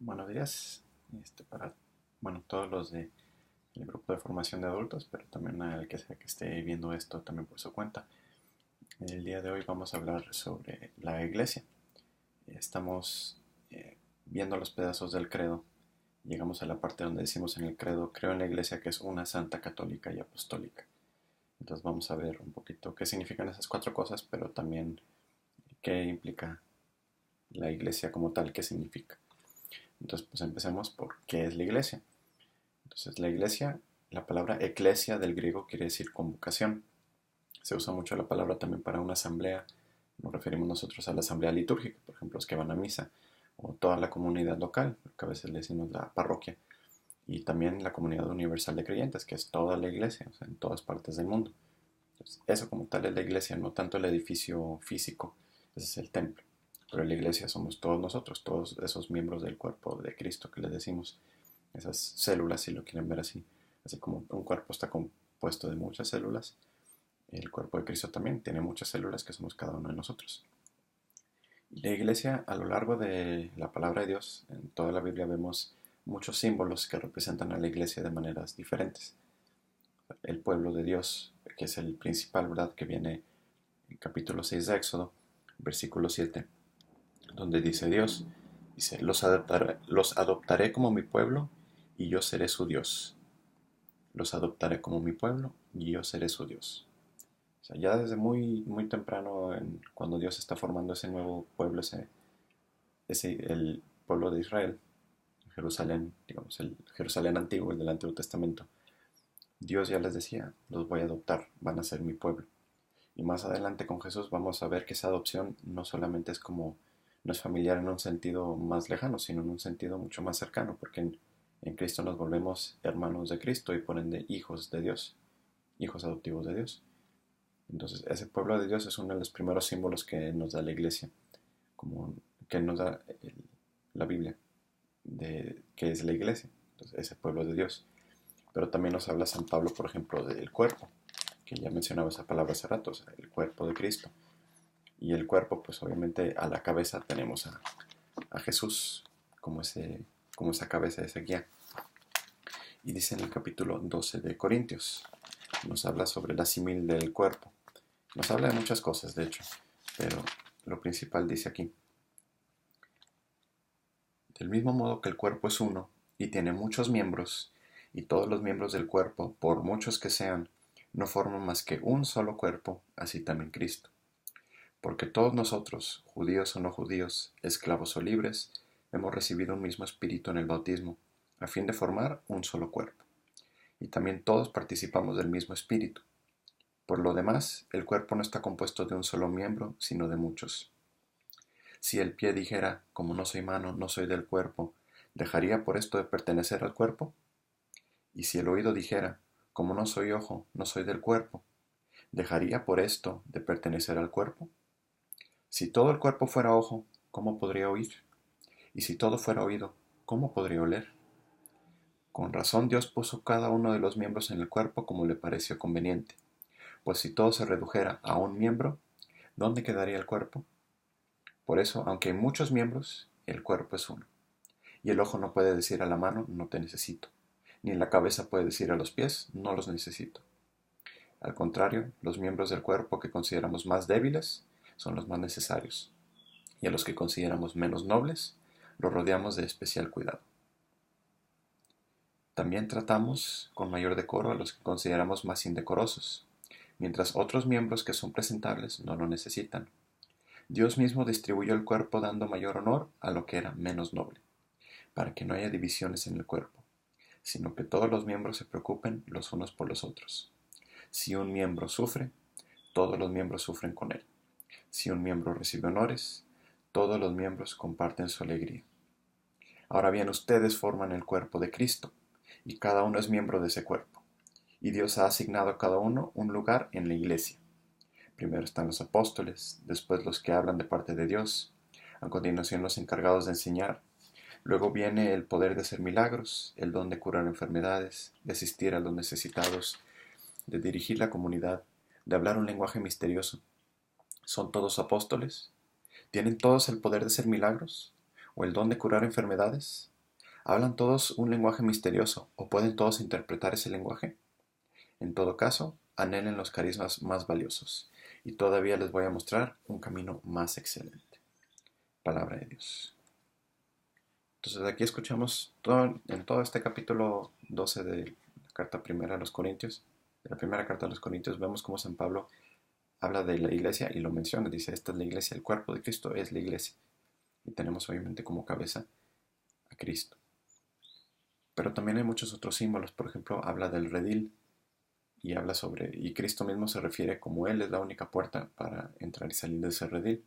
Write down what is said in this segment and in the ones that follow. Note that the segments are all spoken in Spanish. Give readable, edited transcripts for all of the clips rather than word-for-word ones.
Buenos días para todos los del grupo de formación de adultos, pero también al que sea que esté viendo esto también por su cuenta. El día de hoy vamos a hablar sobre la iglesia. Estamos viendo los pedazos del credo. Llegamos a la parte donde decimos en el credo: creo en la iglesia que es una, santa, católica y apostólica. Entonces vamos a ver un poquito qué significan esas cuatro cosas, pero también qué implica la iglesia como tal, qué significa. Entonces, pues empecemos por qué es la iglesia. Entonces, la iglesia, la palabra eclesia del griego quiere decir convocación. Se usa mucho la palabra también para una asamblea. Nos referimos nosotros a la asamblea litúrgica, por ejemplo, los que van a misa, o toda la comunidad local, que a veces le decimos la parroquia, y también la comunidad universal de creyentes, que es toda la iglesia, o sea, en todas partes del mundo. Entonces, eso como tal es la iglesia, no tanto el edificio físico, ese es el templo. Pero la iglesia somos todos nosotros, todos esos miembros del cuerpo de Cristo que le decimos, esas células, si lo quieren ver así. Así como un cuerpo está compuesto de muchas células, el cuerpo de Cristo también tiene muchas células que somos cada uno de nosotros. Y la iglesia, a lo largo de la palabra de Dios, en toda la Biblia vemos muchos símbolos que representan a la iglesia de maneras diferentes. El pueblo de Dios, que es el principal, ¿verdad? Que viene en capítulo 6 de Éxodo, versículo 7, donde dice Dios, dice, los adoptaré como mi pueblo y yo seré su Dios. Los adoptaré como mi pueblo y yo seré su Dios. O sea, ya desde muy, muy temprano, cuando Dios está formando ese nuevo pueblo, el pueblo de Israel, Jerusalén, digamos, el Jerusalén antiguo, el del Antiguo Testamento, Dios ya les decía, los voy a adoptar, van a ser mi pueblo. Y más adelante con Jesús vamos a ver que esa adopción no solamente no es familiar en un sentido más lejano, sino en un sentido mucho más cercano, porque en Cristo nos volvemos hermanos de Cristo y por ende hijos de Dios, hijos adoptivos de Dios. Entonces, ese pueblo de Dios es uno de los primeros símbolos que nos da la iglesia, como que nos da la Biblia, de que es la iglesia, entonces, ese pueblo de Dios. Pero también nos habla San Pablo, por ejemplo, del cuerpo, que ya mencionaba esa palabra hace rato, o sea, el cuerpo de Cristo. Y el cuerpo, pues obviamente a la cabeza tenemos a Jesús como esa cabeza, esa guía. Y dice en el capítulo 12 de Corintios, nos habla sobre la símil del cuerpo. Nos habla de muchas cosas, de hecho, pero lo principal dice aquí: del mismo modo que el cuerpo es uno y tiene muchos miembros, y todos los miembros del cuerpo, por muchos que sean, no forman más que un solo cuerpo, así también Cristo. Porque todos nosotros, judíos o no judíos, esclavos o libres, hemos recibido un mismo espíritu en el bautismo, a fin de formar un solo cuerpo. Y también todos participamos del mismo espíritu. Por lo demás, el cuerpo no está compuesto de un solo miembro, sino de muchos. Si el pie dijera, como no soy mano, no soy del cuerpo, ¿dejaría por esto de pertenecer al cuerpo? Y si el oído dijera, como no soy ojo, no soy del cuerpo, ¿dejaría por esto de pertenecer al cuerpo? Si todo el cuerpo fuera ojo, ¿cómo podría oír? Y si todo fuera oído, ¿cómo podría oler? Con razón Dios puso cada uno de los miembros en el cuerpo como le pareció conveniente. Pues si todo se redujera a un miembro, ¿dónde quedaría el cuerpo? Por eso, aunque hay muchos miembros, el cuerpo es uno. Y el ojo no puede decir a la mano, no te necesito. Ni la cabeza puede decir a los pies, no los necesito. Al contrario, los miembros del cuerpo que consideramos más débiles son los más necesarios. Y a los que consideramos menos nobles, los rodeamos de especial cuidado. También tratamos con mayor decoro a los que consideramos más indecorosos, mientras otros miembros que son presentables no lo necesitan. Dios mismo distribuyó el cuerpo dando mayor honor a lo que era menos noble, para que no haya divisiones en el cuerpo, sino que todos los miembros se preocupen los unos por los otros. Si un miembro sufre, todos los miembros sufren con él. Si un miembro recibe honores, todos los miembros comparten su alegría. Ahora bien, ustedes forman el cuerpo de Cristo, y cada uno es miembro de ese cuerpo. Y Dios ha asignado a cada uno un lugar en la iglesia. Primero están los apóstoles, después los que hablan de parte de Dios, a continuación los encargados de enseñar. Luego viene el poder de hacer milagros, el don de curar enfermedades, de asistir a los necesitados, de dirigir la comunidad, de hablar un lenguaje misterioso. ¿Son todos apóstoles? ¿Tienen todos el poder de hacer milagros? ¿O el don de curar enfermedades? ¿Hablan todos un lenguaje misterioso o pueden todos interpretar ese lenguaje? En todo caso, anhelen los carismas más valiosos y todavía les voy a mostrar un camino más excelente. Palabra de Dios. Entonces aquí escuchamos en todo este capítulo 12 de la carta primera a los Corintios, de la primera carta a los Corintios, vemos cómo San Pablo habla de la iglesia y lo menciona, dice, esta es la iglesia, el cuerpo de Cristo es la iglesia. Y tenemos obviamente como cabeza a Cristo. Pero también hay muchos otros símbolos, por ejemplo, habla del redil y Cristo mismo se refiere como Él es la única puerta para entrar y salir de ese redil.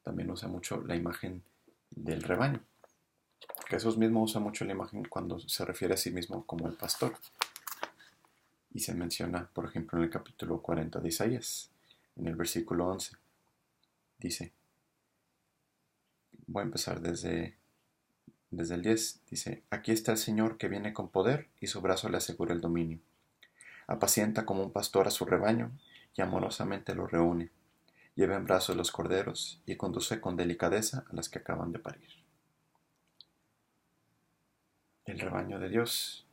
También usa mucho la imagen del rebaño. Jesús mismo usa mucho la imagen cuando se refiere a sí mismo como el pastor. Y se menciona, por ejemplo, en el capítulo 40 de Isaías, en el versículo 11. Dice, voy a empezar desde el 10. Dice, aquí está el Señor que viene con poder y su brazo le asegura el dominio. Apacienta como un pastor a su rebaño y amorosamente lo reúne. Lleva en brazos los corderos y conduce con delicadeza a las que acaban de parir. El rebaño de Dios,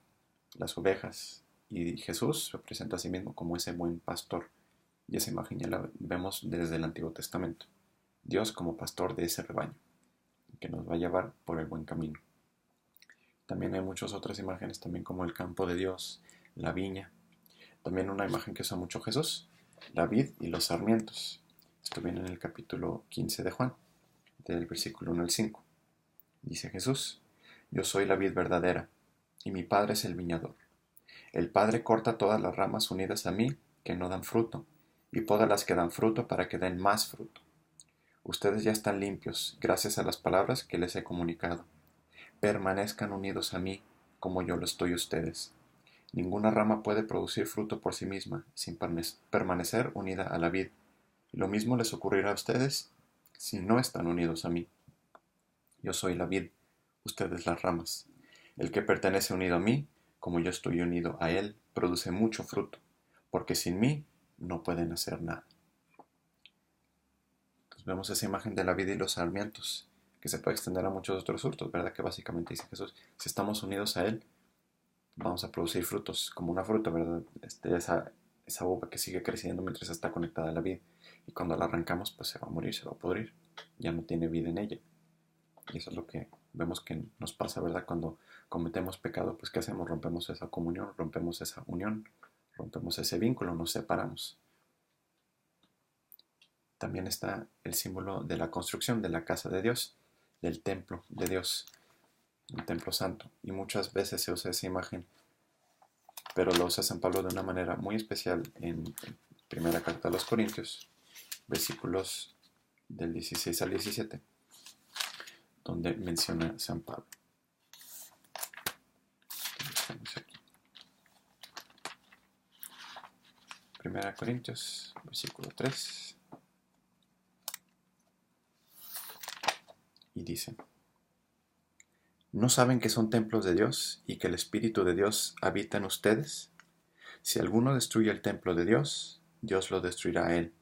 las ovejas, y Jesús se presenta a sí mismo como ese buen pastor. Y esa imagen ya la vemos desde el Antiguo Testamento. Dios como pastor de ese rebaño, que nos va a llevar por el buen camino. También hay muchas otras imágenes, también como el campo de Dios, la viña. También una imagen que usa mucho Jesús, la vid y los sarmientos. Esto viene en el capítulo 15 de Juan, del versículo 1 al 5. Dice Jesús, yo soy la vid verdadera, y mi Padre es el viñador. El Padre corta todas las ramas unidas a mí que no dan fruto, y poda las que dan fruto para que den más fruto. Ustedes ya están limpios, gracias a las palabras que les he comunicado. Permanezcan unidos a mí, como yo lo estoy a ustedes. Ninguna rama puede producir fruto por sí misma sin permanecer unida a la vid. Lo mismo les ocurrirá a ustedes si no están unidos a mí. Yo soy la vid, ustedes las ramas. El que pertenece unido a mí, como yo estoy unido a él, produce mucho fruto, porque sin mí no pueden hacer nada. Entonces vemos esa imagen de la vid y los sarmientos, que se puede extender a muchos otros frutos, ¿verdad? Que básicamente dice Jesús, si estamos unidos a él, vamos a producir frutos como una fruta, ¿verdad? Esa uva que sigue creciendo mientras está conectada a la vid. Y cuando la arrancamos, pues se va a morir, se va a pudrir. Ya no tiene vida en ella. Y eso es lo que vemos que nos pasa, ¿verdad? Cuando cometemos pecado, pues ¿qué hacemos? Rompemos esa comunión, rompemos esa unión, rompemos ese vínculo, nos separamos. También está el símbolo de la construcción de la casa de Dios, del templo de Dios, el templo santo. Y muchas veces se usa esa imagen, pero lo usa San Pablo de una manera muy especial en primera carta a los Corintios, versículos del 16 al 17, donde menciona San Pablo. Estamos aquí. Primera Corintios, versículo 3, y dice, ¿no saben que son templos de Dios y que el Espíritu de Dios habita en ustedes? Si alguno destruye el templo de Dios, Dios lo destruirá a él,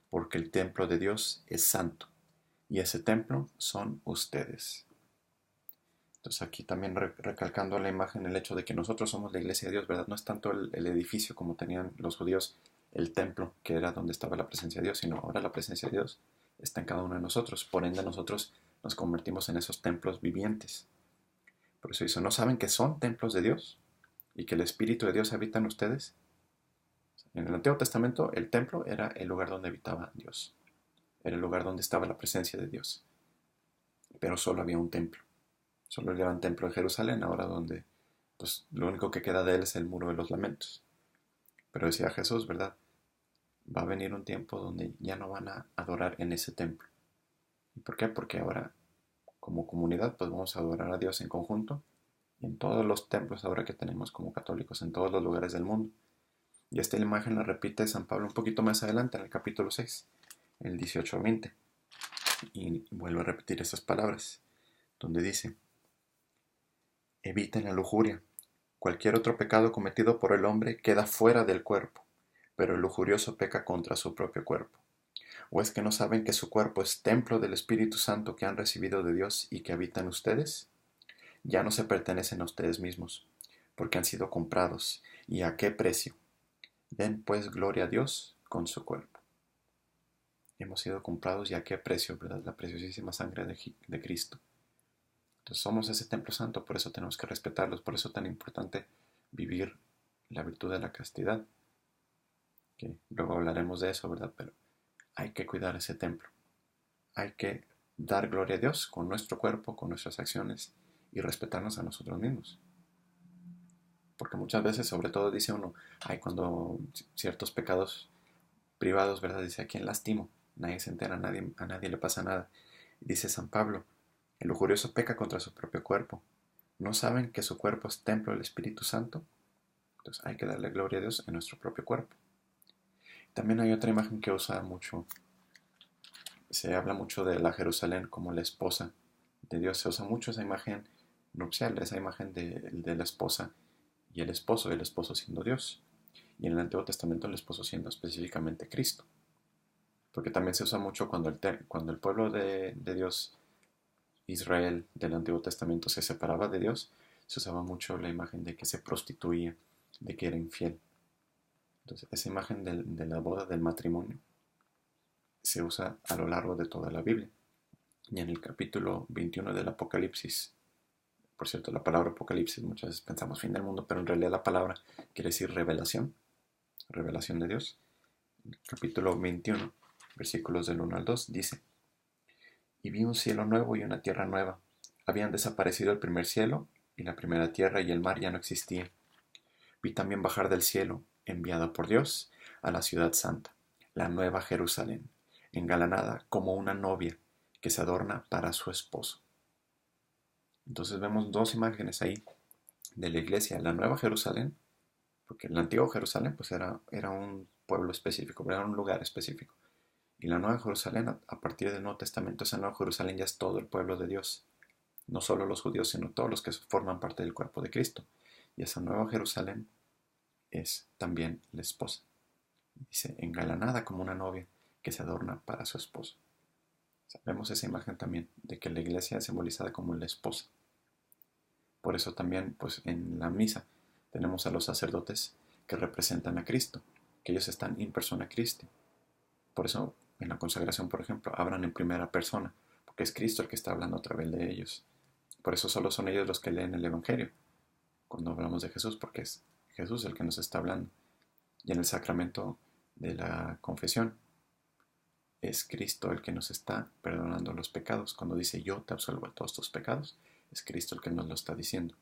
porque el templo de Dios es santo, y ese templo son ustedes. Entonces aquí también recalcando la imagen el hecho de que nosotros somos la iglesia de Dios, ¿verdad? No es tanto el edificio como tenían los judíos, el templo, que era donde estaba la presencia de Dios, sino ahora la presencia de Dios está en cada uno de nosotros. Por ende nosotros nos convertimos en esos templos vivientes. Por eso dice, ¿no saben que son templos de Dios y que el Espíritu de Dios habita en ustedes? En el Antiguo Testamento el templo era el lugar donde habitaba Dios, era el lugar donde estaba la presencia de Dios, pero solo había un templo, solo el gran templo de Jerusalén, ahora donde pues, lo único que queda de él es el muro de los lamentos. Pero decía Jesús, ¿verdad? Va a venir un tiempo donde ya no van a adorar en ese templo. ¿Y por qué? Porque ahora como comunidad pues vamos a adorar a Dios en conjunto y en todos los templos ahora que tenemos como católicos en todos los lugares del mundo. Y esta imagen la repite San Pablo un poquito más adelante en el capítulo 6, el 18 al 20. Y vuelve a repetir esas palabras, donde dice, eviten la lujuria. Cualquier otro pecado cometido por el hombre queda fuera del cuerpo, pero el lujurioso peca contra su propio cuerpo. ¿O es que no saben que su cuerpo es templo del Espíritu Santo que han recibido de Dios y que habita en ustedes? ya no se pertenecen a ustedes mismos, porque han sido comprados. ¿Y a qué precio? Den pues gloria a Dios con su cuerpo. Hemos sido comprados y a qué precio, ¿verdad? La preciosísima sangre de Cristo. Entonces somos ese templo santo, por eso tenemos que respetarlos, por eso es tan importante vivir la virtud de la castidad, que luego hablaremos de eso, ¿verdad? Pero hay que cuidar ese templo, hay que dar gloria a Dios con nuestro cuerpo, con nuestras acciones y respetarnos a nosotros mismos. Porque muchas veces, sobre todo dice uno, ay, cuando ciertos pecados privados, ¿verdad? Dice, ¿a quién lastimo? Nadie se entera, a nadie le pasa nada. Dice San Pablo, el lujurioso peca contra su propio cuerpo. ¿No saben que su cuerpo es templo del Espíritu Santo? Entonces hay que darle gloria a Dios en nuestro propio cuerpo. También hay otra imagen que usa mucho, se habla mucho de la Jerusalén como la esposa de Dios. Se usa mucho esa imagen nupcial, esa imagen de la esposa y el esposo siendo Dios. Y en el Antiguo Testamento el esposo siendo específicamente Cristo. Porque también se usa mucho cuando el pueblo de Dios, Israel, del Antiguo Testamento se separaba de Dios, se usaba mucho la imagen de que se prostituía, de que era infiel. Entonces, esa imagen de la boda, del matrimonio, se usa a lo largo de toda la Biblia. Y en el capítulo 21 del Apocalipsis, por cierto, la palabra Apocalipsis muchas veces pensamos fin del mundo, pero en realidad la palabra quiere decir revelación, revelación de Dios. El capítulo 21, versículos del 1 al 2, dice: Y vi un cielo nuevo y una tierra nueva. Habían desaparecido el primer cielo y la primera tierra, y el mar ya no existía. Vi también bajar del cielo, enviada por Dios, a la ciudad santa, la nueva Jerusalén, engalanada como una novia que se adorna para su esposo. Entonces vemos dos imágenes ahí de la iglesia, la nueva Jerusalén, porque el antiguo Jerusalén pues era un pueblo específico, era un lugar específico. Y la nueva Jerusalén, a partir del Nuevo Testamento, esa nueva Jerusalén ya es todo el pueblo de Dios. No solo los judíos, sino todos los que forman parte del cuerpo de Cristo. Y esa nueva Jerusalén es también la esposa. Dice, engalanada como una novia que se adorna para su esposo. O sea, vemos esa imagen también de que la iglesia es simbolizada como la esposa. Por eso también, pues en la misa tenemos a los sacerdotes que representan a Cristo, que ellos están in persona Christi. Por eso en la consagración, por ejemplo, hablan en primera persona, porque es Cristo el que está hablando a través de ellos. Por eso solo son ellos los que leen el Evangelio cuando hablamos de Jesús, porque es Jesús el que nos está hablando. Y en el sacramento de la confesión es Cristo el que nos está perdonando los pecados. Cuando dice yo te absuelvo de todos tus pecados, es Cristo el que nos lo está diciendo,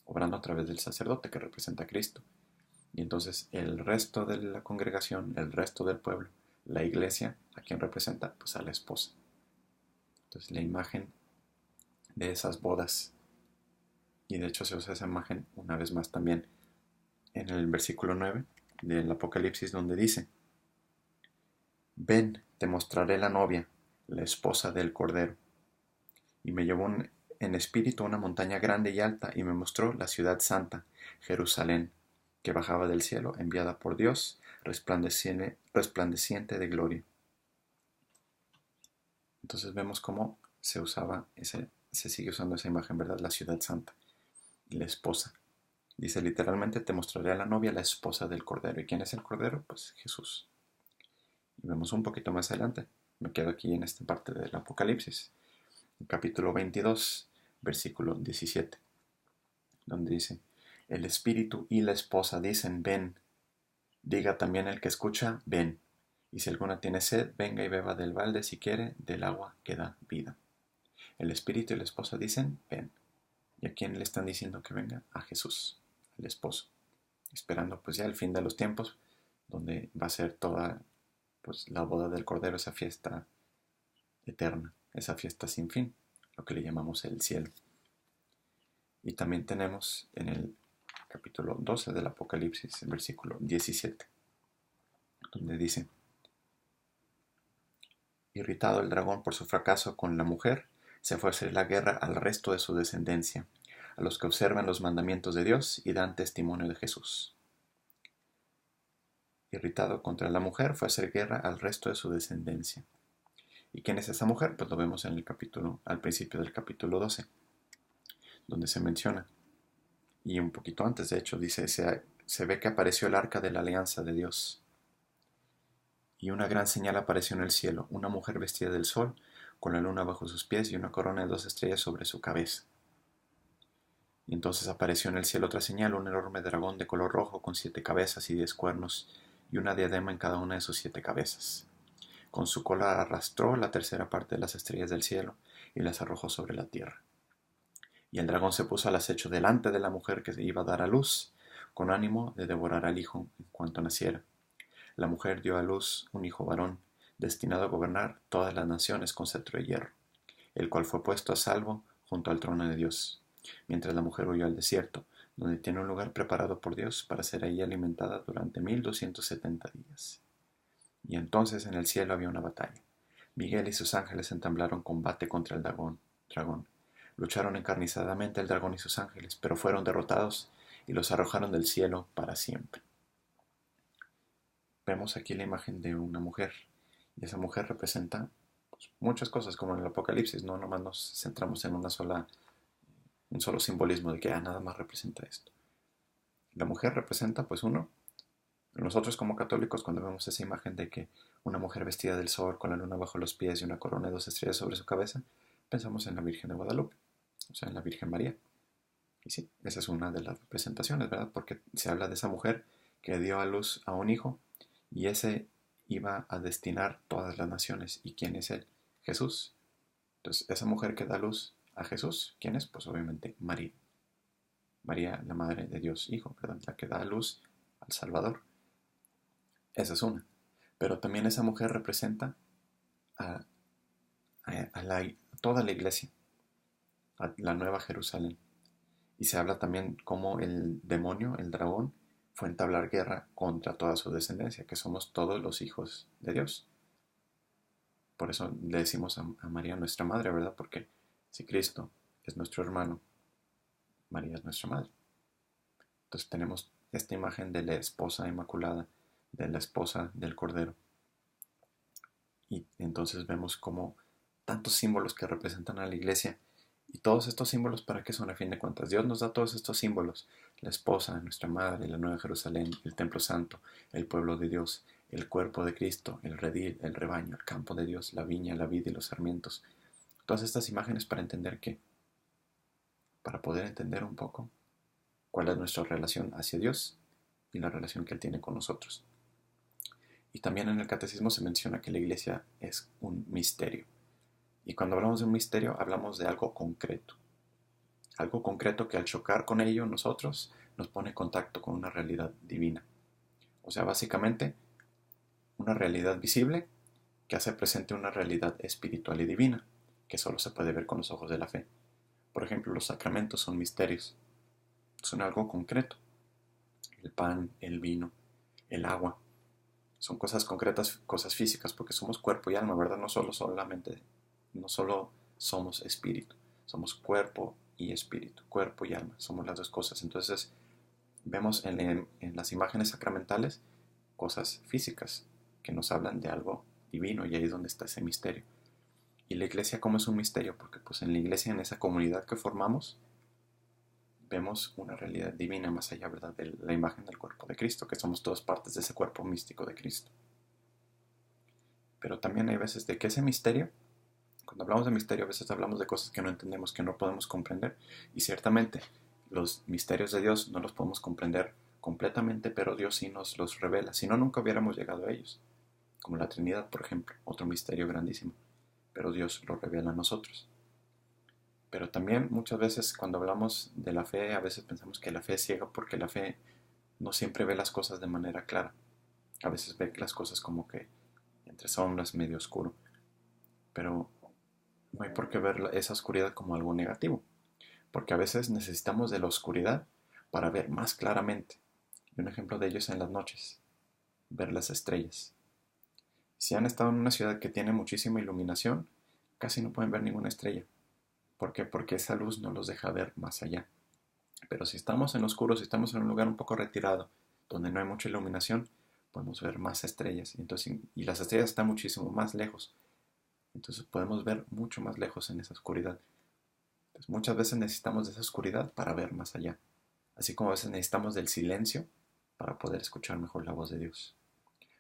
obrando a través del sacerdote que representa a Cristo. Y entonces el resto de la congregación, el resto del pueblo, la iglesia, ¿a quién representa? Pues a la esposa. Entonces la imagen de esas bodas, y de hecho se usa esa imagen una vez más también en el versículo 9 del Apocalipsis, donde dice: Ven, te mostraré la novia, la esposa del Cordero. Y me llevó en espíritu a una montaña grande y alta, y me mostró la ciudad santa, Jerusalén, que bajaba del cielo, enviada por Dios, resplandeciente de gloria. Entonces vemos cómo se sigue usando esa imagen, ¿verdad? La ciudad santa, la esposa. Dice literalmente, te mostraré a la novia, la esposa del Cordero. ¿Y quién es el Cordero? Pues Jesús. Y vemos un poquito más adelante. Me quedo aquí en esta parte del Apocalipsis. Capítulo 22, versículo 17, donde dice: El espíritu y la esposa dicen, ven. Diga también el que escucha, ven. Y si alguna tiene sed, venga y beba del balde si quiere, del agua que da vida. El espíritu y la esposa dicen, ven. ¿Y a quién le están diciendo que venga? A Jesús, el esposo. Esperando pues ya el fin de los tiempos, donde va a ser toda pues la boda del Cordero, esa fiesta eterna, esa fiesta sin fin, lo que le llamamos el cielo. Y también tenemos en el capítulo 12 del Apocalipsis, el versículo 17, donde dice: Irritado el dragón por su fracaso con la mujer, se fue a hacer la guerra al resto de su descendencia, a los que observan los mandamientos de Dios y dan testimonio de Jesús. Irritado contra la mujer, fue a hacer guerra al resto de su descendencia. ¿Y quién es esa mujer? Pues lo vemos en el capítulo, al principio del capítulo 12, donde se menciona. Y un poquito antes, de hecho, dice, se ve que apareció el arca de la alianza de Dios. Y una gran señal apareció en el cielo, una mujer vestida del sol, con la luna bajo sus pies y una corona de 2 estrellas sobre su cabeza. Y entonces apareció en el cielo otra señal, un enorme dragón de color rojo con 7 cabezas y 10 cuernos, y una diadema en cada una de sus 7 cabezas. Con su cola arrastró la tercera parte de las estrellas del cielo y las arrojó sobre la tierra. Y el dragón se puso al acecho delante de la mujer que iba a dar a luz, con ánimo de devorar al hijo en cuanto naciera. La mujer dio a luz un hijo varón, destinado a gobernar todas las naciones con cetro de hierro, el cual fue puesto a salvo junto al trono de Dios, mientras la mujer huyó al desierto, donde tiene un lugar preparado por Dios para ser ahí alimentada durante 1270 días. Y entonces en el cielo había una batalla. Miguel y sus ángeles entablaron combate contra el dragón. Lucharon encarnizadamente el dragón y sus ángeles, pero fueron derrotados y los arrojaron del cielo para siempre. Vemos aquí la imagen de una mujer, y esa mujer representa pues, muchas cosas, como en el Apocalipsis, no nomás nos centramos en un solo simbolismo de que nada más representa esto. La mujer representa, pues nosotros como católicos cuando vemos esa imagen de que una mujer vestida del sol con la luna bajo los pies y una corona de 2 estrellas sobre su cabeza, pensamos en la Virgen de Guadalupe, o sea, en la Virgen María. Y sí, esa es una de las representaciones, ¿verdad? Porque se habla de esa mujer que dio a luz a un hijo y ese iba a destinar todas las naciones. ¿Y quién es él? Jesús. Entonces, esa mujer que da luz a Jesús, ¿quién es? Pues obviamente María. María, la Madre de Dios Hijo, ¿verdad? La que da a luz al Salvador. Esa es una. Pero también esa mujer representa a, toda la iglesia, a la Nueva Jerusalén. Y se habla también cómo el demonio, el dragón, fue a entablar guerra contra toda su descendencia, que somos todos los hijos de Dios. Por eso le decimos a María nuestra madre, ¿verdad? Porque si Cristo es nuestro hermano, María es nuestra madre. Entonces tenemos esta imagen de la esposa inmaculada, de la esposa del Cordero. Y entonces vemos como tantos símbolos que representan a la iglesia. Y todos estos símbolos, ¿para qué son a fin de cuentas? Dios nos da todos estos símbolos. La esposa, nuestra madre, la Nueva Jerusalén, el templo santo, el pueblo de Dios, el cuerpo de Cristo, el redil, el rebaño, el campo de Dios, la viña, la vid y los sarmientos. Todas estas imágenes para entender qué. Para poder entender un poco cuál es nuestra relación hacia Dios y la relación que Él tiene con nosotros. Y también en el catecismo se menciona que la iglesia es un misterio. Y cuando hablamos de un misterio, hablamos de algo concreto. Algo concreto que al chocar con ello nosotros nos pone en contacto con una realidad divina. O sea, básicamente, una realidad visible que hace presente una realidad espiritual y divina, que solo se puede ver con los ojos de la fe. Por ejemplo, los sacramentos son misterios. Son algo concreto. El pan, el vino, el agua. Son cosas concretas, cosas físicas, porque somos cuerpo y alma, ¿verdad? No solo somos espíritu, somos cuerpo y espíritu, cuerpo y alma, somos las dos cosas. Entonces vemos en las imágenes sacramentales cosas físicas que nos hablan de algo divino y ahí es donde está ese misterio. Y la iglesia, ¿cómo es un misterio? Porque pues en la iglesia, en esa comunidad que formamos, vemos una realidad divina más allá, ¿verdad?, de la imagen del cuerpo de Cristo, que somos todas partes de ese cuerpo místico de Cristo. Pero también hay veces de que ese misterio, cuando hablamos de misterio, a veces hablamos de cosas que no entendemos, que no podemos comprender. Y ciertamente, los misterios de Dios no los podemos comprender completamente, pero Dios sí nos los revela. Si no, nunca hubiéramos llegado a ellos. Como la Trinidad, por ejemplo, otro misterio grandísimo. Pero Dios lo revela a nosotros. Pero también muchas veces cuando hablamos de la fe, a veces pensamos que la fe es ciega porque la fe no siempre ve las cosas de manera clara. A veces ve las cosas como que entre sombras, medio oscuro. Pero no hay por qué ver esa oscuridad como algo negativo. Porque a veces necesitamos de la oscuridad para ver más claramente. Y un ejemplo de ello es en las noches. Ver las estrellas. Si han estado en una ciudad que tiene muchísima iluminación, casi no pueden ver ninguna estrella. ¿Por qué? Porque esa luz no los deja ver más allá. Pero si estamos en oscuro, si estamos en un lugar un poco retirado, donde no hay mucha iluminación, podemos ver más estrellas. Y las estrellas están muchísimo más lejos. Entonces podemos ver mucho más lejos en esa oscuridad. Entonces, muchas veces necesitamos de esa oscuridad para ver más allá, así como a veces necesitamos del silencio para poder escuchar mejor la voz de Dios.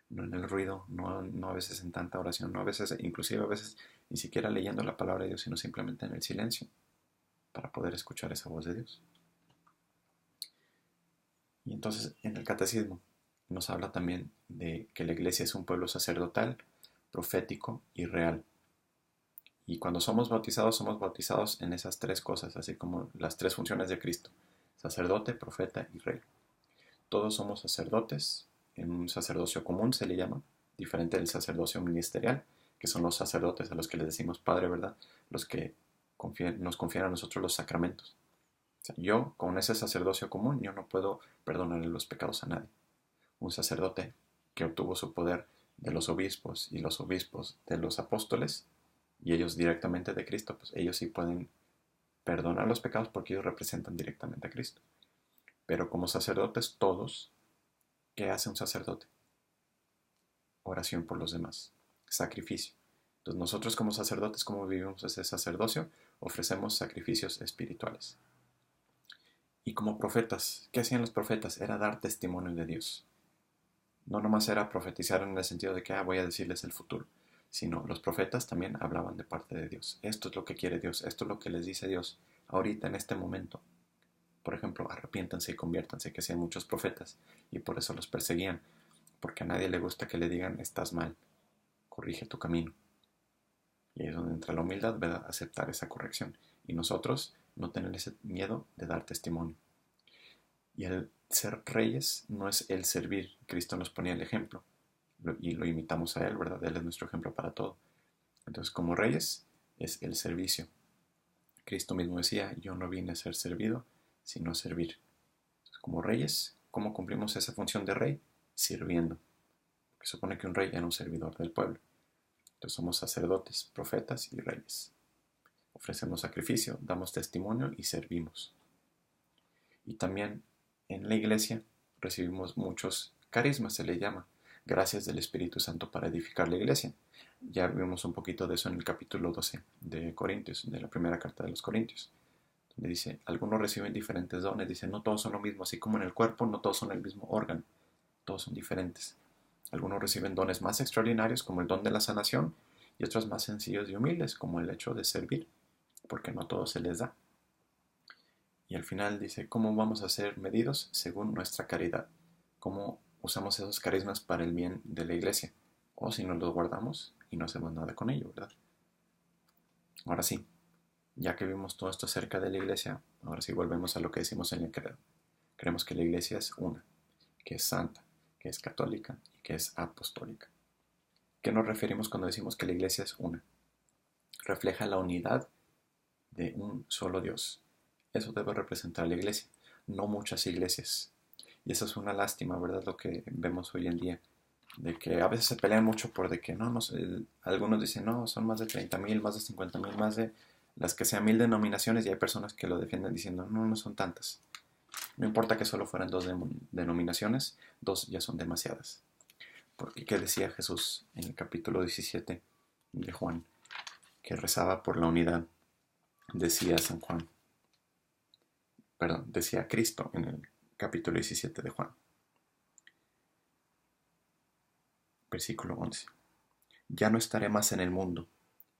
No en el ruido, no a veces en tanta oración, no a veces, inclusive a veces ni siquiera leyendo la palabra de Dios, sino simplemente en el silencio para poder escuchar esa voz de Dios. Y entonces en el catecismo nos habla también de que la iglesia es un pueblo sacerdotal, profético y real. Y cuando somos bautizados en esas tres cosas, así como las tres funciones de Cristo: sacerdote, profeta y rey. Todos somos sacerdotes, en un sacerdocio común se le llama, diferente del sacerdocio ministerial, que son los sacerdotes a los que les decimos Padre, ¿verdad? Los que nos confían a nosotros los sacramentos. O sea, yo, con ese sacerdocio común, yo no puedo perdonarle los pecados a nadie. Un sacerdote que obtuvo su poder de los obispos y los obispos de los apóstoles, y ellos directamente de Cristo, pues ellos sí pueden perdonar los pecados porque ellos representan directamente a Cristo. Pero como sacerdotes todos, ¿qué hace un sacerdote? Oración por los demás, sacrificio. Entonces nosotros como sacerdotes, ¿cómo vivimos ese sacerdocio? Ofrecemos sacrificios espirituales. Y como profetas, ¿qué hacían los profetas? Era dar testimonio de Dios. No nomás era profetizar en el sentido de que voy a decirles el futuro, sino los profetas también hablaban de parte de Dios. Esto es lo que quiere Dios, esto es lo que les dice Dios ahorita en este momento. Por ejemplo, arrepiéntanse y conviértanse, que sean muchos profetas, y por eso los perseguían, porque a nadie le gusta que le digan estás mal, corrige tu camino. Y ahí es donde entra la humildad, ¿verdad? Aceptar esa corrección. Y nosotros no tener ese miedo de dar testimonio. Y el ser reyes no es el servir. Cristo nos ponía el ejemplo y lo imitamos a Él, ¿verdad? Él es nuestro ejemplo para todo. Entonces, como reyes es el servicio. Cristo mismo decía, yo no vine a ser servido, sino a servir. Entonces, como reyes, ¿cómo cumplimos esa función de rey? Sirviendo. Porque supone que un rey era un servidor del pueblo. Entonces somos sacerdotes, profetas y reyes. Ofrecemos sacrificio, damos testimonio y servimos. Y también en la iglesia recibimos muchos carismas, se le llama, gracias del Espíritu Santo para edificar la iglesia. Ya vimos un poquito de eso en el capítulo 12 de Corintios, de la primera carta de los Corintios, donde dice, algunos reciben diferentes dones, dice, no todos son lo mismo, así como en el cuerpo, no todos son el mismo órgano, todos son diferentes. Algunos reciben dones más extraordinarios, como el don de la sanación, y otros más sencillos y humildes, como el hecho de servir, porque no todo se les da. Y al final dice, ¿cómo vamos a ser medidos? Según nuestra caridad. ¿Cómo usamos esos carismas para el bien de la iglesia? O si nos los guardamos y no hacemos nada con ello, ¿verdad? Ahora sí, ya que vimos todo esto acerca de la iglesia, ahora sí volvemos a lo que decimos en el credo. Creemos que la iglesia es una, que es santa, que es católica y que es apostólica. ¿Qué nos referimos cuando decimos que la iglesia es una? Refleja la unidad de un solo Dios. Eso debe representar la iglesia, no muchas iglesias. Y eso es una lástima, ¿verdad? Lo que vemos hoy en día, de que a veces se pelean mucho por de que no sé, algunos dicen, no, son más de 30,000, más de 50,000, más de las que sean 1,000 denominaciones, y hay personas que lo defienden diciendo, no, no son tantas. No importa que solo fueran 2 denominaciones, 2 ya son demasiadas. Porque ¿qué decía Jesús en el capítulo 17 de Juan? Que rezaba por la unidad. Decía San Juan, perdón, decía Cristo en el capítulo 17 de Juan, versículo 11. Ya no estaré más en el mundo.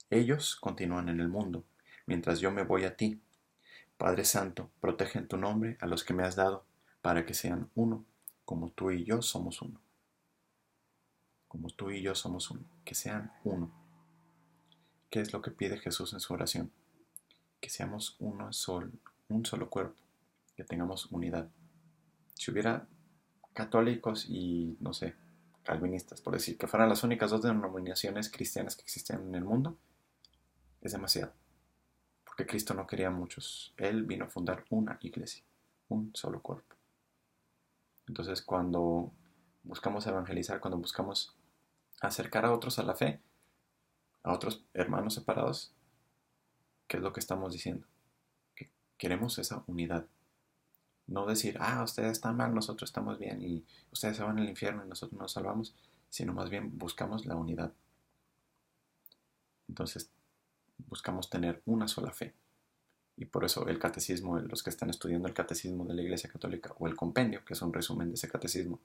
Ellos continúan en el mundo, mientras yo me voy a ti. Padre Santo, protege en tu nombre a los que me has dado, para que sean uno, como tú y yo somos uno. Como tú y yo somos uno, que sean uno. ¿Qué es lo que pide Jesús en su oración? Que seamos un solo cuerpo, que tengamos unidad. Si hubiera católicos y, no sé, calvinistas, por decir, que fueran las únicas 2 denominaciones cristianas que existen en el mundo, es demasiado. Porque Cristo no quería muchos. Él vino a fundar una iglesia, un solo cuerpo. Entonces, cuando buscamos evangelizar, cuando buscamos acercar a otros a la fe, a otros hermanos separados, ¿qué es lo que estamos diciendo? Que queremos esa unidad. No decir, ustedes están mal, nosotros estamos bien, y ustedes se van al infierno y nosotros nos salvamos, sino más bien buscamos la unidad. Entonces, buscamos tener una sola fe. Y por eso el catecismo, los que están estudiando el catecismo de la Iglesia Católica o el compendio, que es un resumen de ese catecismo,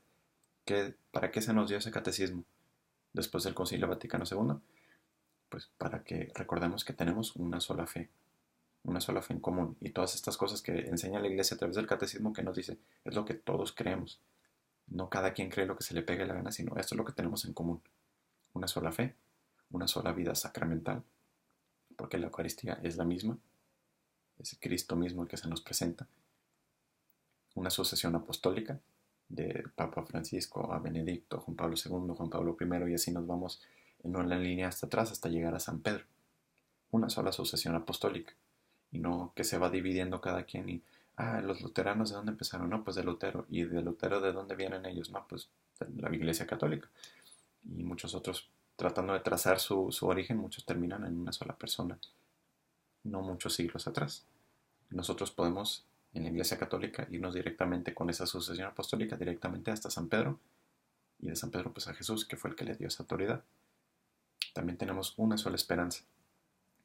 ¿para qué se nos dio ese catecismo después del Concilio Vaticano II? Pues para que recordemos que tenemos una sola fe en común. Y todas estas cosas que enseña la Iglesia a través del catecismo que nos dice, es lo que todos creemos. No cada quien cree lo que se le pegue la gana, sino esto es lo que tenemos en común. Una sola fe, una sola vida sacramental, porque la Eucaristía es la misma, es Cristo mismo el que se nos presenta. Una sucesión apostólica, de Papa Francisco a Benedicto, Juan Pablo II, Juan Pablo I, y así nos vamos en una línea hasta atrás hasta llegar a San Pedro. Una sola sucesión apostólica, y no que se va dividiendo cada quien y, los luteranos, ¿de dónde empezaron? No, pues de Lutero. ¿Y de Lutero de dónde vienen ellos? No, pues de la Iglesia Católica. Y muchos otros, tratando de trazar su origen, muchos terminan en una sola persona, no muchos siglos atrás. Nosotros podemos, en la Iglesia Católica, irnos directamente con esa sucesión apostólica, directamente hasta San Pedro, y de San Pedro pues a Jesús, que fue el que le dio esa autoridad. También tenemos una sola esperanza,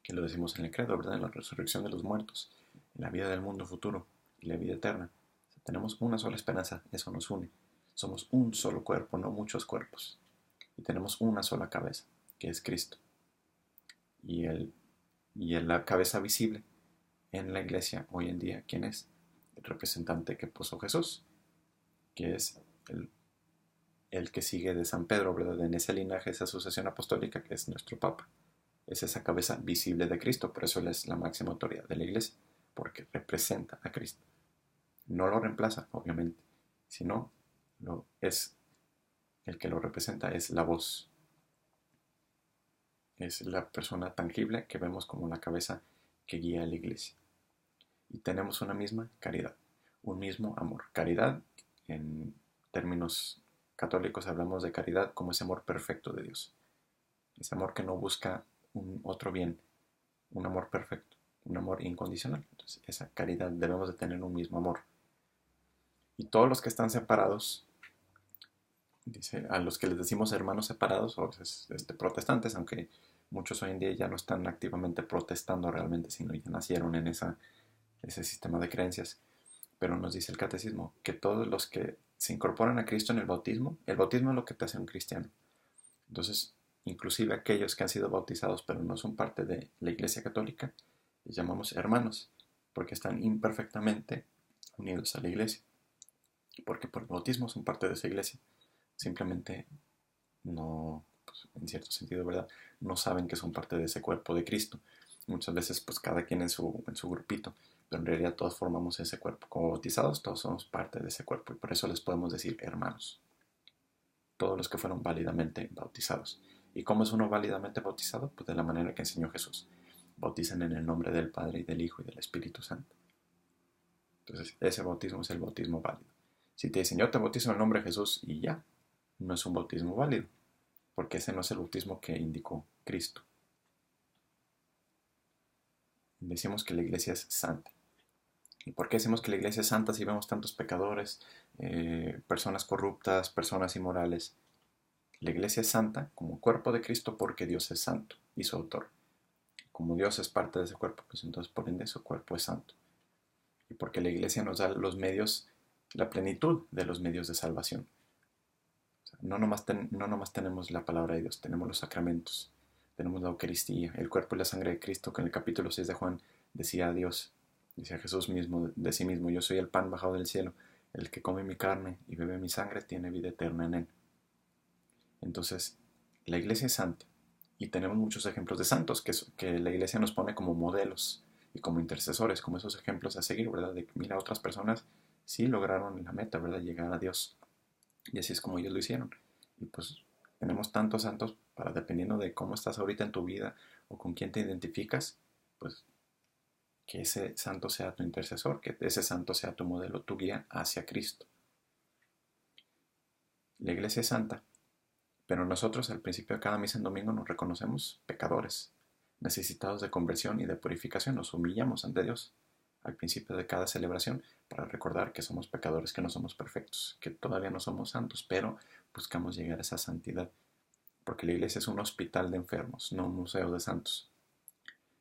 que lo decimos en el credo, ¿verdad? En la resurrección de los muertos, en la vida del mundo futuro y la vida eterna. O sea, tenemos una sola esperanza, eso nos une. Somos un solo cuerpo, no muchos cuerpos. Y tenemos una sola cabeza, que es Cristo. Y la cabeza visible en la iglesia hoy en día, ¿quién es? El representante que puso Jesús, que es el que sigue de San Pedro, ¿verdad? En ese linaje, esa sucesión apostólica, que es nuestro Papa. Es esa cabeza visible de Cristo, por eso Él es la máxima autoridad de la iglesia, porque representa a Cristo. No lo reemplaza, obviamente, sino es el que lo representa, es la voz, es la persona tangible que vemos como la cabeza que guía a la iglesia. Y tenemos una misma caridad, un mismo amor. Caridad, en términos católicos hablamos de caridad como ese amor perfecto de Dios, ese amor que no busca un otro bien, un amor perfecto, un amor incondicional. Entonces, esa caridad, debemos de tener un mismo amor. Y todos los que están separados, dice, a los que les decimos hermanos separados, o protestantes, aunque muchos hoy en día ya no están activamente protestando realmente, sino ya nacieron en ese sistema de creencias. Pero nos dice el catecismo que todos los que se incorporan a Cristo en el bautismo es lo que te hace un cristiano. Entonces, inclusive aquellos que han sido bautizados pero no son parte de la Iglesia Católica, les llamamos hermanos, porque están imperfectamente unidos a la Iglesia. Porque por el bautismo son parte de esa Iglesia. Simplemente no, pues, en cierto sentido, ¿verdad? No saben que son parte de ese cuerpo de Cristo. Muchas veces, pues cada quien en su grupito, pero en realidad todos formamos ese cuerpo. Como bautizados, todos somos parte de ese cuerpo y por eso les podemos decir hermanos. Todos los que fueron válidamente bautizados. ¿Y cómo es uno válidamente bautizado? Pues de la manera que enseñó Jesús. Bautizan en el nombre del Padre y del Hijo y del Espíritu Santo. Entonces, ese bautismo es el bautismo válido. Si te dicen, yo te bautizo en el nombre de Jesús y ya, no es un bautismo válido, porque ese no es el bautismo que indicó Cristo. Decimos que la iglesia es santa. ¿Y por qué decimos que la iglesia es santa si vemos tantos pecadores, personas corruptas, personas inmorales? La iglesia es santa como cuerpo de Cristo porque Dios es santo y su autor. Como Dios es parte de ese cuerpo, pues entonces por ende su cuerpo es santo. Y porque la iglesia nos da los medios, la plenitud de los medios de salvación. O sea, no nomás tenemos la palabra de Dios, tenemos los sacramentos, tenemos la Eucaristía, el cuerpo y la sangre de Cristo, que en el capítulo 6 de Juan decía a Dios, decía Jesús mismo, de sí mismo, yo soy el pan bajado del cielo, el que come mi carne y bebe mi sangre tiene vida eterna en él. Entonces, la iglesia es santa y tenemos muchos ejemplos de santos que la iglesia nos pone como modelos y como intercesores, como esos ejemplos a seguir, ¿verdad? De que mira, otras personas sí lograron la meta, ¿verdad? Llegar a Dios. Y así es como ellos lo hicieron. Y pues tenemos tantos santos para, dependiendo de cómo estás ahorita en tu vida o con quién te identificas, pues que ese santo sea tu intercesor, que ese santo sea tu modelo, tu guía hacia Cristo. La iglesia es santa, pero nosotros al principio de cada misa en domingo nos reconocemos pecadores, necesitados de conversión y de purificación. Nos humillamos ante Dios al principio de cada celebración para recordar que somos pecadores, que no somos perfectos, que todavía no somos santos, pero buscamos llegar a esa santidad, porque la iglesia es un hospital de enfermos, no un museo de santos.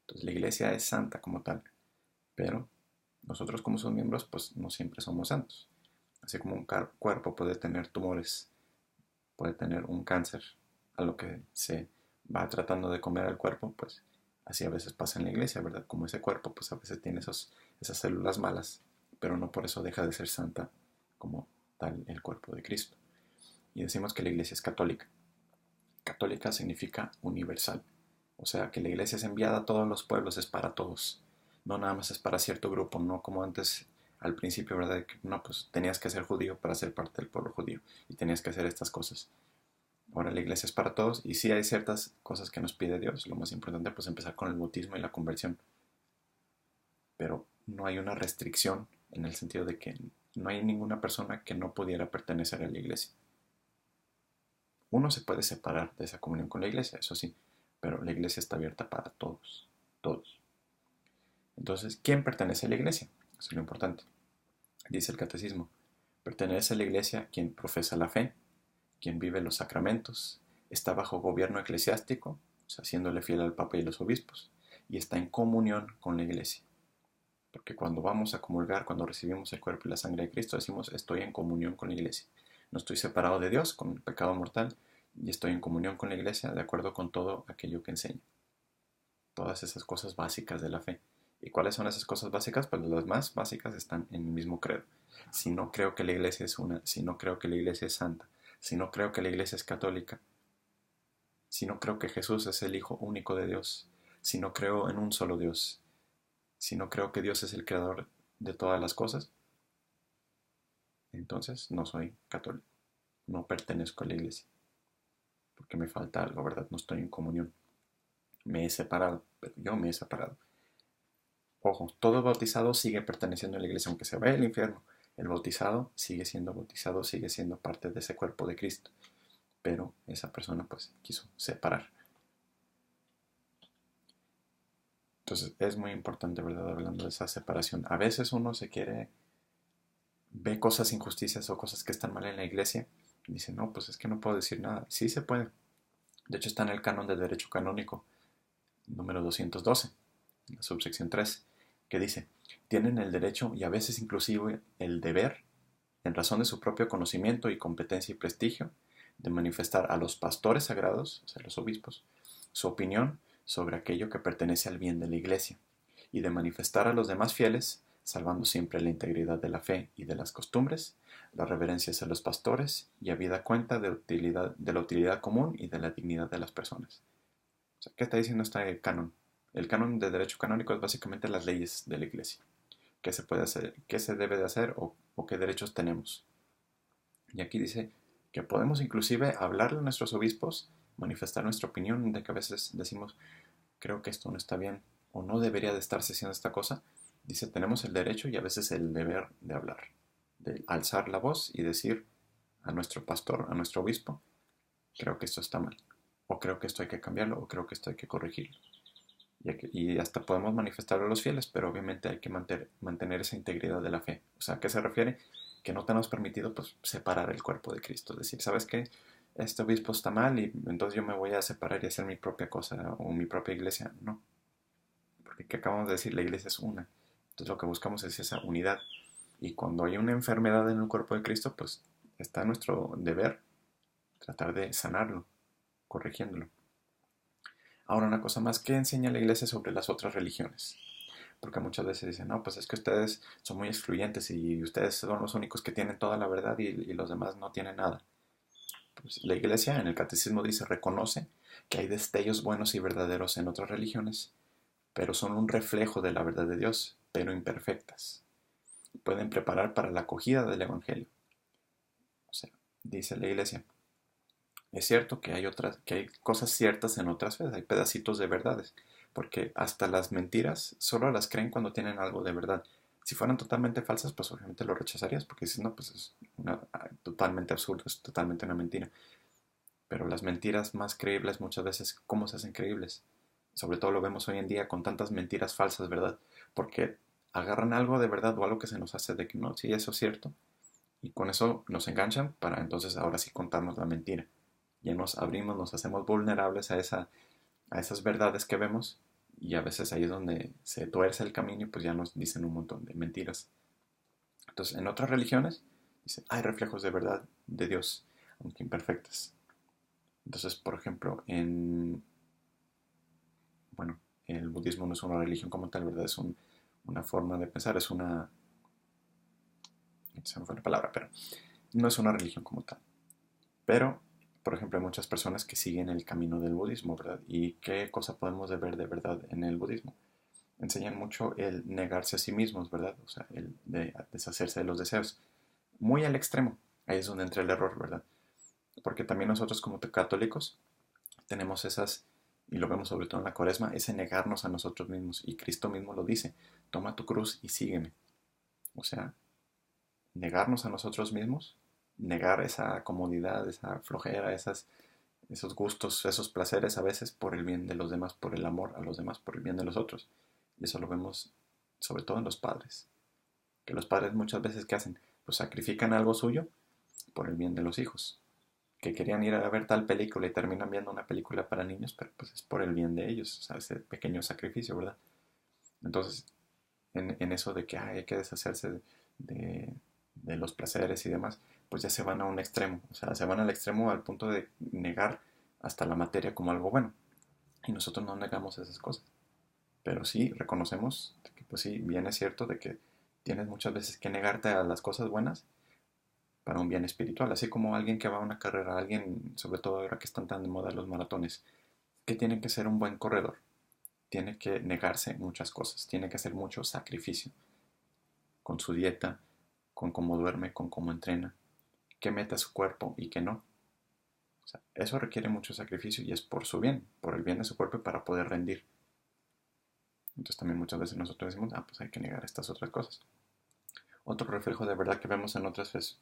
Entonces la iglesia es santa como tal, Pero nosotros como sus miembros, pues no siempre somos santos. Así como un cuerpo puede tener tumores, puede tener un cáncer, a lo que se va tratando de comer al cuerpo, pues así a veces pasa en la iglesia, ¿verdad? Como ese cuerpo, pues a veces tiene esas células malas, pero no por eso deja de ser santa como tal el cuerpo de Cristo. Y decimos que la iglesia es católica. Católica significa universal. O sea, que la iglesia es enviada a todos los pueblos, es para todos. No nada más es para cierto grupo, no como antes al principio, ¿verdad? Que, no, pues tenías que ser judío para ser parte del pueblo judío y tenías que hacer estas cosas. Ahora la iglesia es para todos y sí hay ciertas cosas que nos pide Dios. Lo más importante pues empezar con el bautismo y la conversión. Pero no hay una restricción en el sentido de que no hay ninguna persona que no pudiera pertenecer a la iglesia. Uno se puede separar de esa comunión con la iglesia, eso sí, pero la iglesia está abierta para todos, todos. Entonces, ¿quién pertenece a la iglesia? Eso es lo importante. Dice el catecismo, pertenece a la iglesia quien profesa la fe, quien vive los sacramentos, está bajo gobierno eclesiástico, o sea, haciéndole fiel al Papa y los obispos, y está en comunión con la iglesia. Porque cuando vamos a comulgar, cuando recibimos el cuerpo y la sangre de Cristo, decimos, estoy en comunión con la iglesia. No estoy separado de Dios con el pecado mortal, y estoy en comunión con la iglesia de acuerdo con todo aquello que enseña. Todas esas cosas básicas de la fe. ¿Y cuáles son esas cosas básicas? Pues las más básicas están en el mismo credo. Si no creo que la iglesia es una, si no creo que la iglesia es santa, si no creo que la iglesia es católica, si no creo que Jesús es el Hijo único de Dios, si no creo en un solo Dios, si no creo que Dios es el creador de todas las cosas, entonces no soy católico, no pertenezco a la iglesia, porque me falta algo, ¿verdad? No estoy en comunión. Me he separado, pero yo me he separado. Ojo, todo bautizado sigue perteneciendo a la iglesia, aunque se vaya al infierno. El bautizado, sigue siendo parte de ese cuerpo de Cristo. Pero esa persona pues quiso separar. Entonces es muy importante, ¿verdad? Hablando de esa separación. A veces uno ve cosas, injusticias o cosas que están mal en la iglesia y dice, no, pues es que no puedo decir nada. Sí se puede. De hecho está en el canon de derecho canónico, número 212, la subsección 3, que dice, tienen el derecho y a veces inclusive el deber, en razón de su propio conocimiento y competencia y prestigio, de manifestar a los pastores sagrados, o sea, los obispos, su opinión sobre aquello que pertenece al bien de la iglesia, y de manifestar a los demás fieles, salvando siempre la integridad de la fe y de las costumbres, la reverencia hacia los pastores y habida cuenta de la utilidad común y de la dignidad de las personas. O sea, ¿qué está diciendo este canon? El canon de derecho canónico es básicamente las leyes de la iglesia. ¿Qué se puede hacer? ¿Qué se debe de hacer? ¿O qué derechos tenemos? Y aquí dice que podemos inclusive hablarle a nuestros obispos, manifestar nuestra opinión de que a veces decimos, creo que esto no está bien o no debería de estarse haciendo esta cosa. Dice, tenemos el derecho y a veces el deber de hablar, de alzar la voz y decir a nuestro pastor, a nuestro obispo, creo que esto está mal, o creo que esto hay que cambiarlo, o creo que esto hay que corregirlo. Y hasta podemos manifestarlo a los fieles, pero obviamente hay que mantener esa integridad de la fe. O sea, ¿a qué se refiere? Que no tenemos permitido pues, separar el cuerpo de Cristo. Es decir, ¿sabes qué? Este obispo está mal y entonces yo me voy a separar y hacer mi propia cosa o mi propia iglesia. No, porque ¿qué acabamos de decir? La iglesia es una. Entonces lo que buscamos es esa unidad. Y cuando hay una enfermedad en el cuerpo de Cristo, pues está nuestro deber tratar de sanarlo, corrigiéndolo. Ahora una cosa más, ¿qué enseña la iglesia sobre las otras religiones? Porque muchas veces dicen, no, pues es que ustedes son muy excluyentes y ustedes son los únicos que tienen toda la verdad y los demás no tienen nada. Pues la iglesia en el catecismo dice, reconoce que hay destellos buenos y verdaderos en otras religiones, pero son un reflejo de la verdad de Dios, pero imperfectas. Pueden preparar para la acogida del Evangelio. O sea, dice la iglesia, es cierto que hay cosas ciertas en otras veces, hay pedacitos de verdades, porque hasta las mentiras solo las creen cuando tienen algo de verdad. Si fueran totalmente falsas, pues obviamente lo rechazarías, porque dices, no, pues es totalmente absurdo, es totalmente una mentira. Pero las mentiras más creíbles muchas veces, ¿cómo se hacen creíbles? Sobre todo lo vemos hoy en día con tantas mentiras falsas, ¿verdad? Porque agarran algo de verdad o algo que se nos hace de que no, sí, eso es cierto, y con eso nos enganchan para entonces ahora sí contarnos la mentira. Ya nos abrimos, nos hacemos vulnerables a esas verdades que vemos Y a veces ahí es donde se tuerce el camino y pues ya nos dicen un montón de mentiras. Entonces, en otras religiones, dice, hay reflejos de verdad de Dios, aunque imperfectas. Entonces, por ejemplo, bueno, el budismo no es una religión como tal, ¿verdad? Es una forma de pensar, se me fue la palabra, pero no es una religión como tal. Pero, por ejemplo, hay muchas personas que siguen el camino del budismo, ¿verdad? ¿Y qué cosa podemos ver de verdad en el budismo? Enseñan mucho el negarse a sí mismos, ¿verdad? O sea, el de deshacerse de los deseos. Muy al extremo. Ahí es donde entra el error, ¿verdad? Porque también nosotros como católicos tenemos y lo vemos sobre todo en la Cuaresma, ese negarnos a nosotros mismos. Y Cristo mismo lo dice, toma tu cruz y sígueme. O sea, negarnos a nosotros mismos, negar esa comodidad, esa flojera, esos gustos, esos placeres a veces por el bien de los demás, por el amor a los demás, por el bien de los otros. Y eso lo vemos sobre todo en los padres. Que los padres muchas veces, ¿qué hacen? Pues sacrifican algo suyo por el bien de los hijos. Que querían ir a ver tal película y terminan viendo una película para niños, pero pues es por el bien de ellos, o sea, ese pequeño sacrificio, ¿verdad? Entonces, en eso de que hay que deshacerse de, de los placeres y demás, pues ya se van a un extremo, o sea, se van al extremo al punto de negar hasta la materia como algo bueno. Y nosotros no negamos esas cosas, pero sí reconocemos que pues sí, bien es cierto de que tienes muchas veces que negarte a las cosas buenas para un bien espiritual, así como alguien que va a una carrera, alguien, sobre todo ahora que están tan de moda los maratones, que tiene que ser un buen corredor, tiene que negarse muchas cosas, tiene que hacer mucho sacrificio con su dieta, con cómo duerme, con cómo entrena, qué mete a su cuerpo y qué no. O sea, eso requiere mucho sacrificio y es por su bien, por el bien de su cuerpo y para poder rendir. Entonces también muchas veces nosotros decimos, pues hay que negar estas otras cosas. Otro reflejo de verdad que vemos en otras es,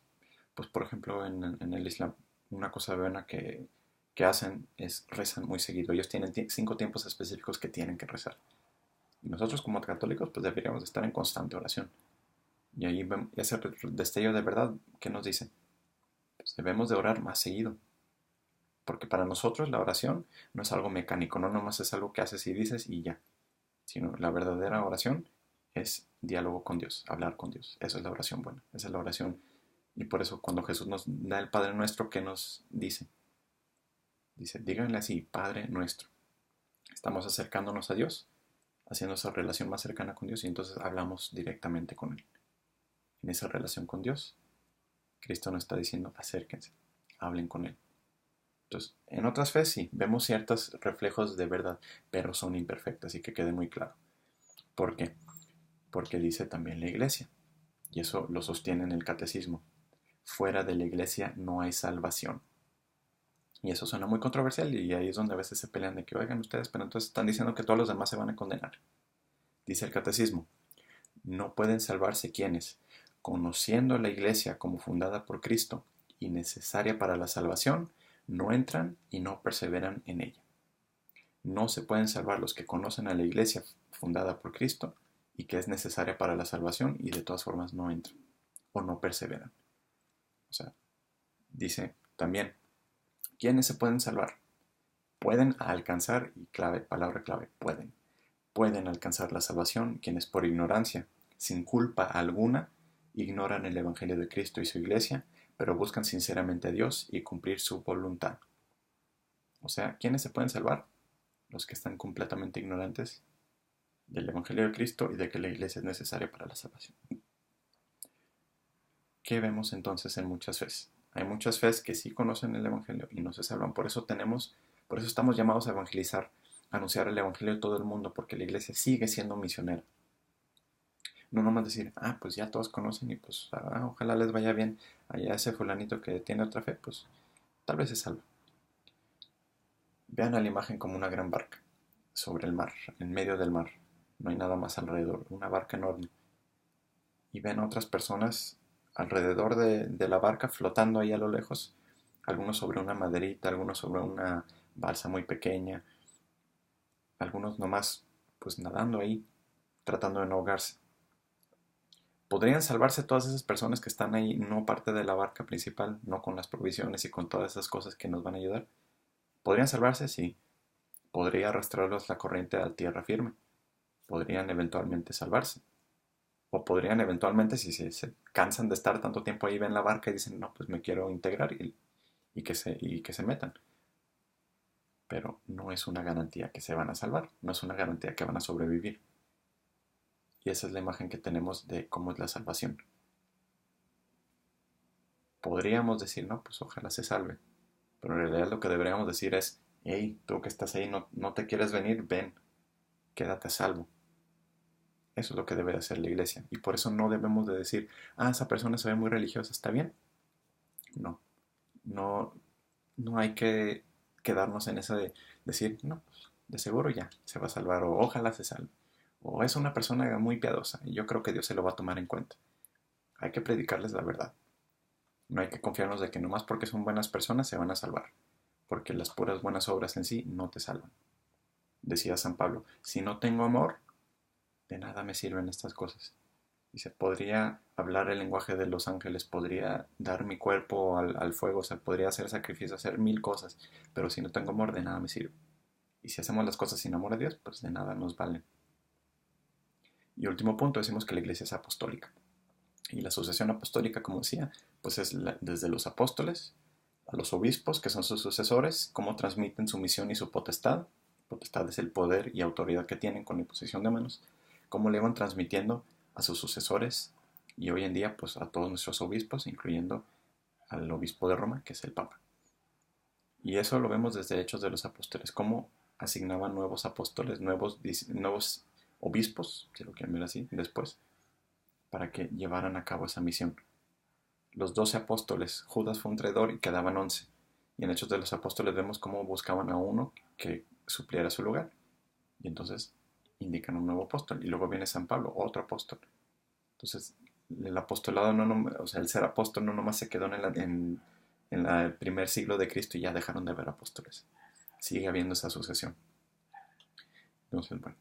pues por ejemplo en el Islam, una cosa buena que hacen es rezan muy seguido. Ellos tienen 5 tiempos específicos que tienen que rezar. Y nosotros como católicos pues deberíamos estar en constante oración. Y ahí ese destello de verdad, ¿qué nos dice? Pues debemos de orar más seguido. Porque para nosotros la oración no es algo mecánico, no nomás es algo que haces y dices y ya. Sino la verdadera oración es diálogo con Dios, hablar con Dios. Esa es la oración buena, esa es la oración. Y por eso cuando Jesús nos da el Padre Nuestro, ¿qué nos dice? Dice, díganle así, Padre Nuestro. Estamos acercándonos a Dios, haciendo esa relación más cercana con Dios y entonces hablamos directamente con Él. En esa relación con Dios, Cristo nos está diciendo, acérquense, hablen con Él. Entonces, en otras fe sí, vemos ciertos reflejos de verdad, pero son imperfectas y que quede muy claro. ¿Por qué? Porque dice también la iglesia, y eso lo sostiene en el catecismo. Fuera de la iglesia no hay salvación. Y eso suena muy controversial y ahí es donde a veces se pelean de que, oigan ustedes, pero entonces están diciendo que todos los demás se van a condenar. Dice el catecismo, no pueden salvarse quienes, conociendo la iglesia como fundada por Cristo y necesaria para la salvación, no entran y no perseveran en ella. No se pueden salvar los que conocen a la iglesia fundada por Cristo y que es necesaria para la salvación y de todas formas no entran o no perseveran. O sea, dice también, ¿quiénes se pueden salvar? Pueden alcanzar, y clave, palabra clave, pueden alcanzar la salvación quienes por ignorancia, sin culpa alguna, ignoran el Evangelio de Cristo y su iglesia, pero buscan sinceramente a Dios y cumplir su voluntad. O sea, ¿quiénes se pueden salvar? Los que están completamente ignorantes del Evangelio de Cristo y de que la iglesia es necesaria para la salvación. ¿Qué vemos entonces en muchas fes? Hay muchas fes que sí conocen el Evangelio y no se salvan. Por eso estamos llamados a evangelizar, a anunciar el Evangelio a todo el mundo, porque la iglesia sigue siendo misionera. No nomás decir, pues ya todos conocen y pues ojalá les vaya bien. Allá ese fulanito que tiene otra fe, pues tal vez se salva. Vean a la imagen como una gran barca sobre el mar, en medio del mar. No hay nada más alrededor, una barca enorme. Y ven a otras personas alrededor de la barca flotando ahí a lo lejos. Algunos sobre una maderita, algunos sobre una balsa muy pequeña. Algunos nomás pues nadando ahí, tratando de no ahogarse. ¿Podrían salvarse todas esas personas que están ahí, no parte de la barca principal, no con las provisiones y con todas esas cosas que nos van a ayudar? ¿Podrían salvarse? Sí, podría arrastrarlos la corriente a tierra firme, podrían eventualmente salvarse. O podrían eventualmente, si se cansan de estar tanto tiempo ahí, ven la barca y dicen, no, pues me quiero integrar y que se metan. Pero no es una garantía que se van a salvar, no es una garantía que van a sobrevivir. Y esa es la imagen que tenemos de cómo es la salvación. Podríamos decir, no, pues ojalá se salve. Pero en realidad lo que deberíamos decir es, hey, tú que estás ahí, no te quieres venir, ven, quédate a salvo. Eso es lo que debe de hacer la iglesia. Y por eso no debemos de decir, esa persona se ve muy religiosa, ¿está bien? No, no, no hay que quedarnos en eso de decir, no, pues de seguro ya se va a salvar o ojalá se salve. O es una persona muy piadosa y yo creo que Dios se lo va a tomar en cuenta. Hay que predicarles la verdad. No hay que confiarnos de que nomás porque son buenas personas se van a salvar, porque las puras buenas obras en sí no te salvan. Decía San Pablo, si no tengo amor, de nada me sirven estas cosas. Dice, podría hablar el lenguaje de los ángeles, podría dar mi cuerpo al fuego, o sea, podría hacer sacrificio, hacer mil cosas, pero si no tengo amor, de nada me sirve. Y si hacemos las cosas sin amor a Dios, pues de nada nos valen. Y último punto, decimos que la iglesia es apostólica. Y la sucesión apostólica, como decía, pues es desde los apóstoles a los obispos, que son sus sucesores, cómo transmiten su misión y su potestad. Potestad es el poder y autoridad que tienen con la imposición de manos. Cómo le van transmitiendo a sus sucesores y hoy en día pues a todos nuestros obispos, incluyendo al obispo de Roma, que es el Papa. Y eso lo vemos desde Hechos de los Apóstoles, cómo asignaban nuevos apóstoles, nuevos obispos, si lo quieren ver así, después, para que llevaran a cabo esa misión. Los 12 apóstoles, Judas fue un traidor y quedaban 11. Y en Hechos de los Apóstoles vemos cómo buscaban a uno que supliera su lugar. Y entonces indican un nuevo apóstol. Y luego viene San Pablo, otro apóstol. Entonces, el apostolado, o sea, el ser apóstol no nomás se quedó en el primer siglo de Cristo y ya dejaron de haber apóstoles. Sigue habiendo esa sucesión. Entonces, bueno,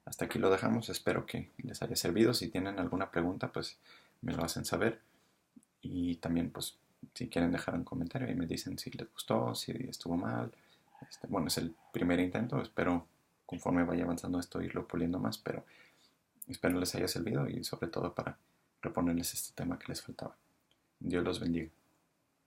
hasta aquí lo dejamos. Espero que les haya servido. Si tienen alguna pregunta, pues me lo hacen saber. Y también, pues, si quieren dejar un comentario y me dicen si les gustó, si estuvo mal. Bueno, es el primer intento. Espero, conforme vaya avanzando esto, irlo puliendo más. Pero espero les haya servido y sobre todo para reponerles este tema que les faltaba. Dios los bendiga.